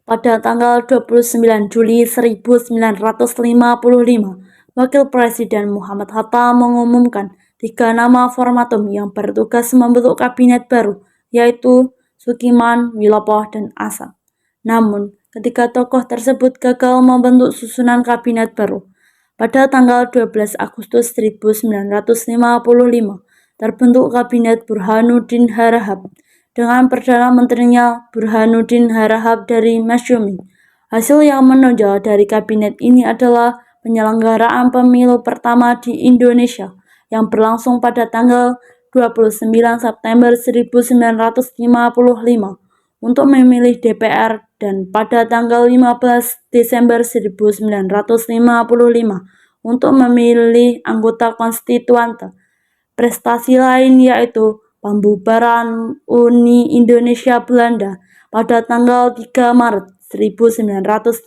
Pada tanggal 29 Juli 1955, Wakil Presiden Muhammad Hatta mengumumkan 3 nama formatum yang bertugas membentuk kabinet baru, yaitu Sukiman, Wilopo, dan Asam. Namun, ketiga tokoh tersebut gagal membentuk susunan kabinet baru. Pada tanggal 12 Agustus 1955, terbentuk Kabinet Burhanuddin Harahap dengan Perdana Menterinya Burhanuddin Harahap dari Masyumi. Hasil yang menonjol dari kabinet ini adalah penyelenggaraan pemilu pertama di Indonesia yang berlangsung pada tanggal 29 September 1955 untuk memilih DPR dan pada tanggal 15 Desember 1955 untuk memilih anggota konstituante. Prestasi lain yaitu pembubaran Uni Indonesia Belanda pada tanggal 3 Maret 1956.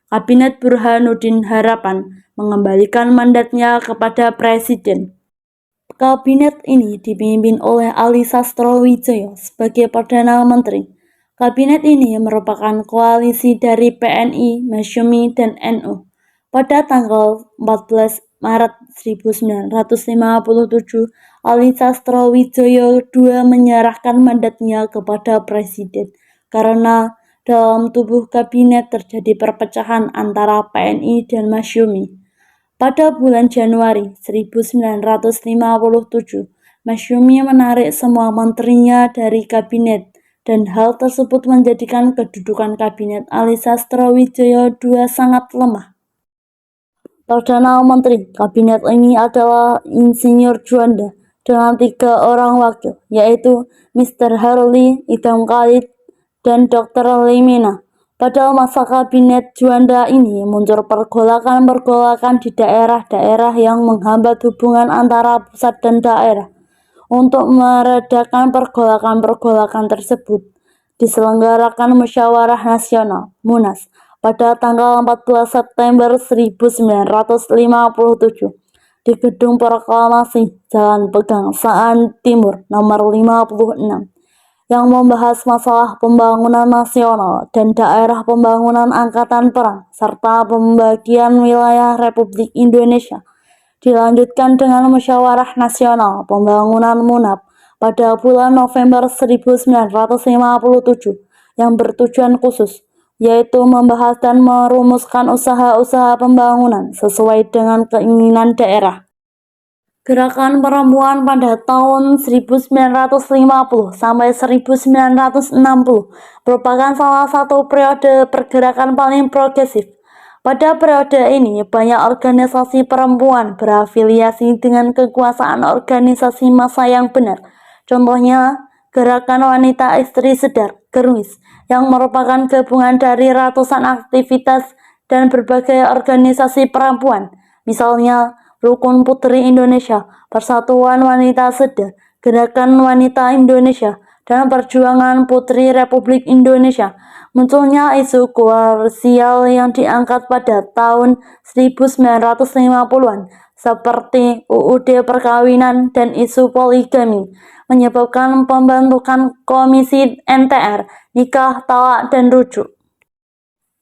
Kabinet Burhanuddin Harapan mengembalikan mandatnya kepada Presiden. Kabinet ini dipimpin oleh Ali Sastrowijaya sebagai Perdana Menteri. Kabinet ini merupakan koalisi dari PNI, Masyumi, dan NU. Pada tanggal 14 Maret 1957, Ali Sastrowijaya II menyerahkan mandatnya kepada Presiden karena dalam tubuh kabinet terjadi perpecahan antara PNI dan Masyumi. Pada bulan Januari 1957, Masyumi menarik semua menterinya dari kabinet dan hal tersebut menjadikan kedudukan kabinet Ali Sastrowijaya II sangat lemah. Perdana Menteri kabinet ini adalah Insinyur Juanda dengan 3 orang wakil, yaitu Mr. Harley, Idham Khalid, dan Dr. Limina. Pada masa kabinet Juanda ini muncul pergolakan-pergolakan di daerah-daerah yang menghambat hubungan antara pusat dan daerah. Untuk meredakan pergolakan-pergolakan tersebut, diselenggarakan Musyawarah Nasional (MUNAS) pada tanggal 14 September 1957 di Gedung Proklamasi Jalan Pegangsaan Timur nomor 56 yang membahas masalah pembangunan nasional dan daerah pembangunan angkatan perang serta pembagian wilayah Republik Indonesia. Dilanjutkan dengan Musyawarah Nasional Pembangunan MUNAP pada bulan November 1957 yang bertujuan khusus, yaitu membahas dan merumuskan usaha-usaha pembangunan sesuai dengan keinginan daerah. Gerakan perempuan pada tahun 1950 sampai 1960 merupakan salah satu periode pergerakan paling progresif. Pada periode ini, banyak organisasi perempuan berafiliasi dengan kekuasaan organisasi massa yang benar. Contohnya, Gerakan Wanita Istri Sedar (GERWIS) yang merupakan gabungan dari ratusan aktivitas dan berbagai organisasi perempuan. Misalnya, Rukun Putri Indonesia, Persatuan Wanita Sedar, Gerakan Wanita Indonesia, dan Perjuangan Putri Republik Indonesia. Munculnya isu komersial yang diangkat pada tahun 1950-an, seperti UUD perkawinan dan isu poligami, menyebabkan pembentukan Komisi NTR, Nikah, Talak, dan Rujuk.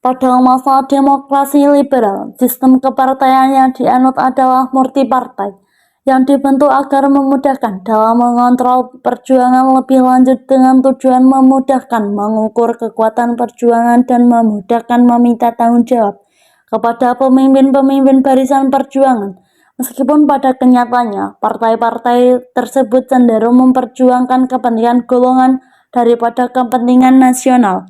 Pada masa demokrasi liberal, sistem kepartaian yang dianut adalah multipartai, yang dibentuk agar memudahkan dalam mengontrol perjuangan lebih lanjut dengan tujuan memudahkan mengukur kekuatan perjuangan dan memudahkan meminta tanggung jawab kepada pemimpin-pemimpin barisan perjuangan. Meskipun pada kenyataannya, partai-partai tersebut cenderung memperjuangkan kepentingan golongan daripada kepentingan nasional.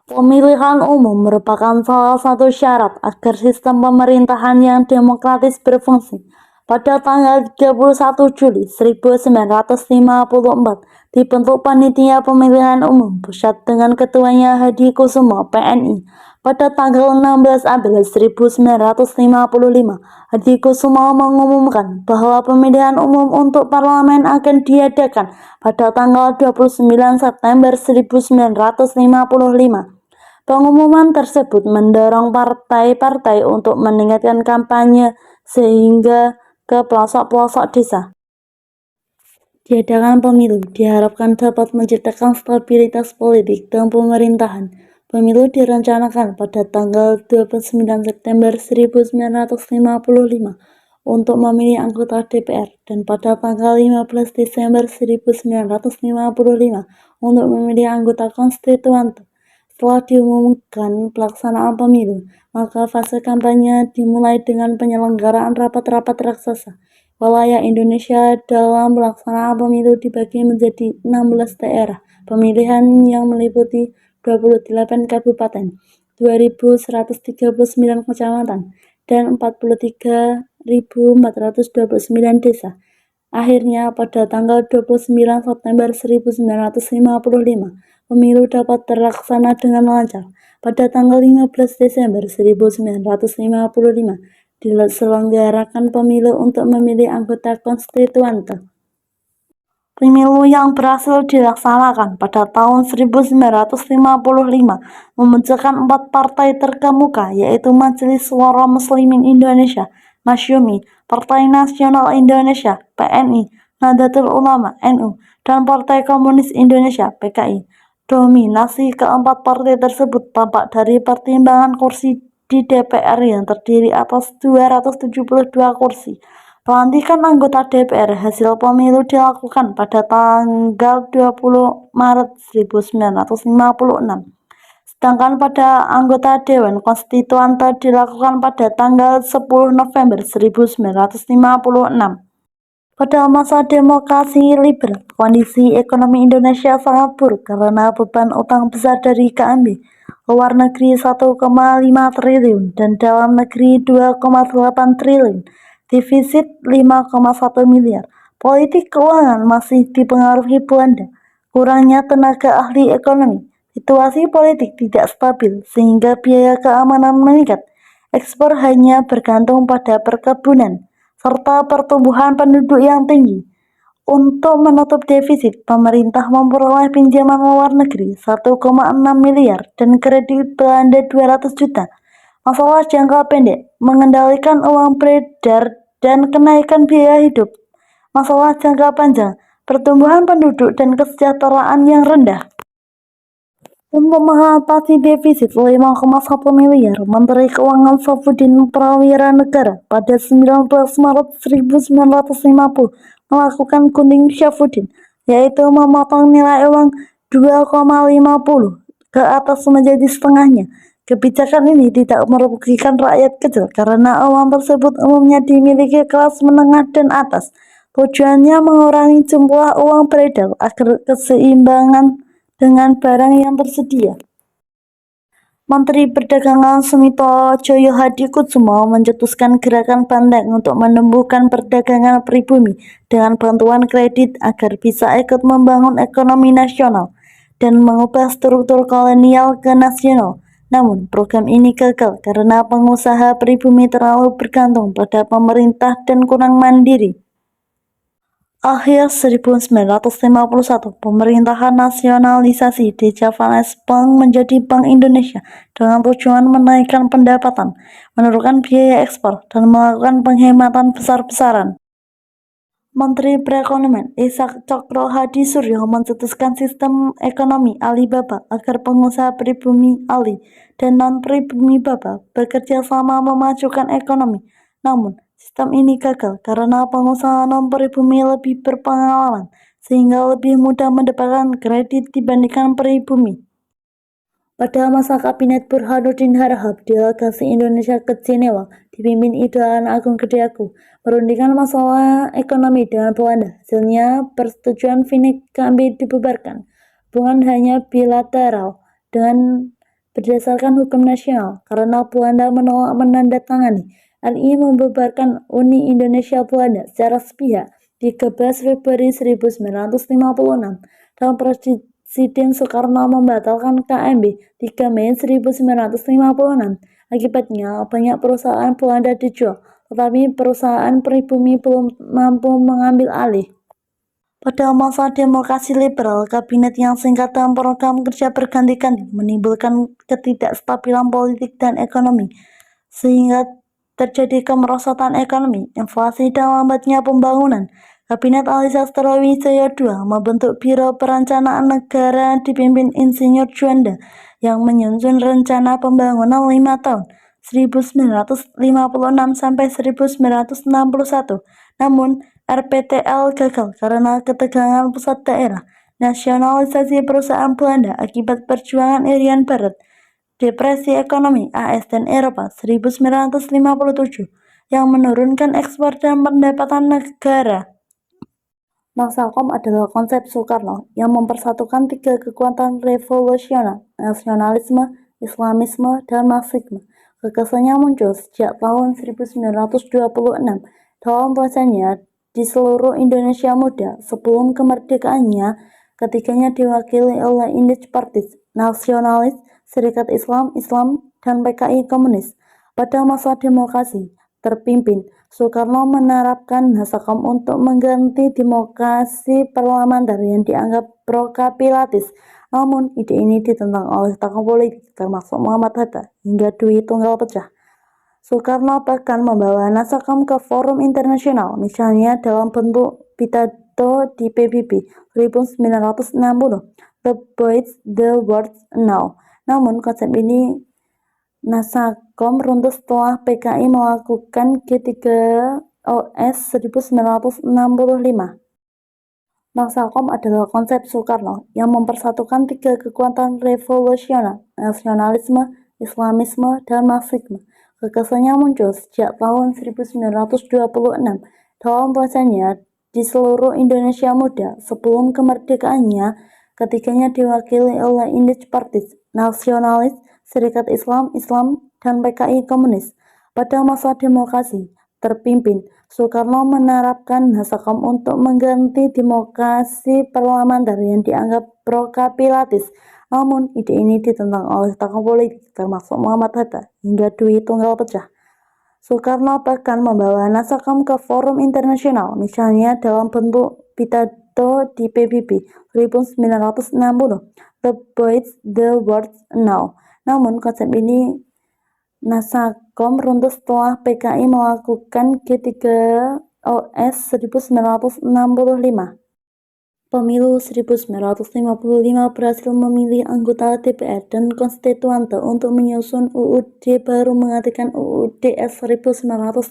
Pemilihan umum merupakan salah satu syarat agar sistem pemerintahan yang demokratis berfungsi. Pada tanggal 31 Juli 1954, dibentuk Panitia Pemilihan Umum Pusat dengan ketuanya Hadi Kusumo, PNI. Pada tanggal 16 April 1955, Hadi Kusumo mengumumkan bahwa pemilihan umum untuk parlemen akan diadakan pada tanggal 29 September 1955. Pengumuman tersebut mendorong partai-partai untuk meningkatkan kampanye sehingga ke pelosok-pelosok desa. Tiadakan pemilu diharapkan dapat menciptakan stabilitas politik dan pemerintahan. Pemilu direncanakan pada tanggal 29 September 1955 untuk memilih anggota DPR dan pada tanggal 15 Desember 1955 untuk memilih anggota konstituante. Setelah diumumkan pelaksanaan pemilu, maka fase kampanye dimulai dengan penyelenggaraan rapat-rapat raksasa. Wilayah Indonesia dalam pelaksanaan pemilu dibagi menjadi 16 daerah pemilihan yang meliputi 28 kabupaten, 2.139 kecamatan, dan 43.429 desa. Akhirnya, pada tanggal 29 September 1955, pemilu dapat terlaksana dengan lancar. Pada tanggal 15 Desember 1955, diselenggarakan pemilu untuk memilih anggota konstituante. Pemilu yang berhasil dilaksanakan pada tahun 1955 memunculkan 4 partai terkemuka, yaitu Majelis Suara Muslimin Indonesia, Masyumi, Partai Nasional Indonesia, PNI, Nahdlatul Ulama, NU, dan Partai Komunis Indonesia, PKI. Dominasi keempat partai tersebut tampak dari pertimbangan kursi di DPR yang terdiri atas 272 kursi. Pelantikan anggota DPR hasil pemilu dilakukan pada tanggal 20 Maret 1956. Sedangkan pada anggota Dewan Konstituante dilakukan pada tanggal 10 November 1956. Pada masa demokrasi liberal, kondisi ekonomi Indonesia sangat buruk karena beban utang besar dari KMB, luar negeri 1,5 triliun dan dalam negeri 2,8 triliun, defisit 5,1 miliar. Politik keuangan masih dipengaruhi Belanda, kurangnya tenaga ahli ekonomi, situasi politik tidak stabil sehingga biaya keamanan meningkat, ekspor hanya bergantung pada perkebunan, serta pertumbuhan penduduk yang tinggi. Untuk menutup defisit, pemerintah memperoleh pinjaman luar negeri 1,6 miliar dan kredit Belanda 200 juta. Masalah jangka pendek, mengendalikan uang beredar dan kenaikan biaya hidup. Masalah jangka panjang, pertumbuhan penduduk dan kesejahteraan yang rendah. Untuk mengatasi defisit 5,1 miliar, Menteri Keuangan Saifuddin Prawira Negara pada 19 Maret 1950 melakukan gunting Saifuddin, yaitu memotong nilai uang 2,50 ke atas menjadi setengahnya. Kebijakan ini tidak merugikan rakyat kecil karena uang tersebut umumnya dimiliki kelas menengah dan atas. Tujuannya mengurangi jumlah uang beredar agar keseimbangan dengan barang yang tersedia. Menteri Perdagangan Sumito Djoyo Hadikusumo mencetuskan gerakan Banteng untuk menumbuhkan perdagangan pribumi dengan bantuan kredit agar bisa ikut membangun ekonomi nasional dan mengubah struktur kolonial ke nasional. Namun, program ini gagal karena pengusaha pribumi terlalu bergantung pada pemerintah dan kurang mandiri. Akhir 1951, pemerintahan nasionalisasi di Javanese Bank menjadi Bank Indonesia dengan tujuan menaikkan pendapatan, menurunkan biaya ekspor, dan melakukan penghematan besar-besaran. Menteri Perekonomian Ishak Cokro Hadi Suryo mencetuskan sistem ekonomi Alibaba agar pengusaha pribumi Ali dan non-pribumi Baba bekerja sama memajukan ekonomi. Namun, sistem ini gagal karena pengusaha non-pribumi lebih berpengalaman sehingga lebih mudah mendapatkan kredit dibandingkan pribumi. Pada masa Kabinet Burhanuddin Harahap, delegasi Indonesia ke Jenewa dipimpin Idolan Agung Gedeaku merundingkan masalah ekonomi dengan Belanda. Hasilnya, persetujuan Finik KMB dibubarkan. Hubungan hanya bilateral dengan berdasarkan hukum nasional karena Belanda menolak menandatangani. RI membubarkan Uni Indonesia Belanda secara sepihak 13 Februari 1956 dan Presiden Soekarno membatalkan KMB 3 Mei 1956. Akibatnya, banyak perusahaan Belanda dijual, tetapi perusahaan pribumi belum mampu mengambil alih. Pada masa demokrasi liberal, kabinet yang singkat dan program kerja berganti-ganti menimbulkan ketidakstabilan politik dan ekonomi, sehingga terjadi kemerosotan ekonomi, inflasi, dan lambatnya pembangunan. Kabinet Ali Sastrowijaya II membentuk Biro Perencanaan Negara dipimpin Insinyur Juanda yang menyusun rencana pembangunan 5 tahun 1956 sampai 1961. Namun, RPTL gagal karena ketegangan pusat daerah, nasionalisasi perusahaan Belanda akibat perjuangan Irian Barat, depresi ekonomi AS dan Eropa 1957 yang menurunkan ekspor dan pendapatan negara. Nasakom adalah konsep Soekarno yang mempersatukan tiga kekuatan revolusioner, nasionalisme, Islamisme, dan Marxisme. Gagasannya muncul sejak tahun 1926 dalam tulisannya di seluruh Indonesia Muda. Sebelum kemerdekaannya, ketiganya diwakili oleh Indich Partis, nasionalis, Serikat Islam, dan PKI Komunis. Pada masa demokrasi terpimpin, Soekarno menerapkan Nasakom untuk mengganti demokrasi parlementer yang dianggap pro-kapitalis. Namun, ide ini ditentang oleh tokoh politik termasuk Muhammad Hatta hingga Dwi Tunggal pecah. Soekarno bahkan membawa Nasakom ke forum internasional, misalnya dalam bentuk pidato di PBB 1960, The Boys, The World Now. Namun, konsep ini Nasakom runtuh setelah PKI melakukan G3OS 1965. Nasakom adalah konsep Soekarno yang mempersatukan tiga kekuatan revolusioner, nasionalisme, Islamisme, dan Marxisme. Gagasannya muncul sejak tahun 1926 dalam tulisannya di seluruh Indonesia Muda. Sebelum kemerdekaannya, ketiganya diwakili oleh Indich Partis, nasionalis, Serikat Islam, dan PKI Komunis. Pada masa demokrasi terpimpin, Soekarno menerapkan Nasakom untuk mengganti demokrasi parlementer yang dianggap pro-kapitalis. Namun, ide ini ditentang oleh tokoh politik termasuk Muhammad Hatta hingga Dwi Tunggal pecah. Soekarno bahkan membawa Nasakom ke forum internasional, misalnya dalam bentuk pidato di PBB 1960, The Boys, The World Now. Namun, konsep ini Nasakom runtuh setelah PKI melakukan G3OS 1965. Pemilu 1955 berhasil memilih anggota DPR dan konstituante untuk menyusun UUD baru menggantikan UUD S 1950.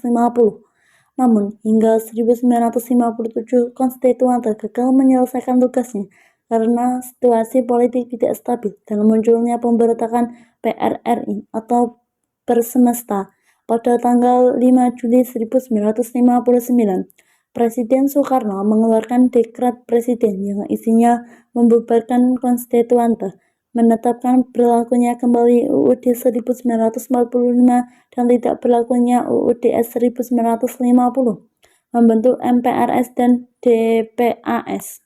Namun, hingga 1957 konstituante gagal menyelesaikan tugasnya karena situasi politik tidak stabil dan munculnya pemberontakan PRRI atau Persemesta. Pada tanggal 5 Juli 1959, Presiden Soekarno mengeluarkan dekret presiden yang isinya membubarkan konstituante, menetapkan berlakunya kembali UUD 1945 dan tidak berlakunya UUD S 1950, membentuk MPRS dan DPAS.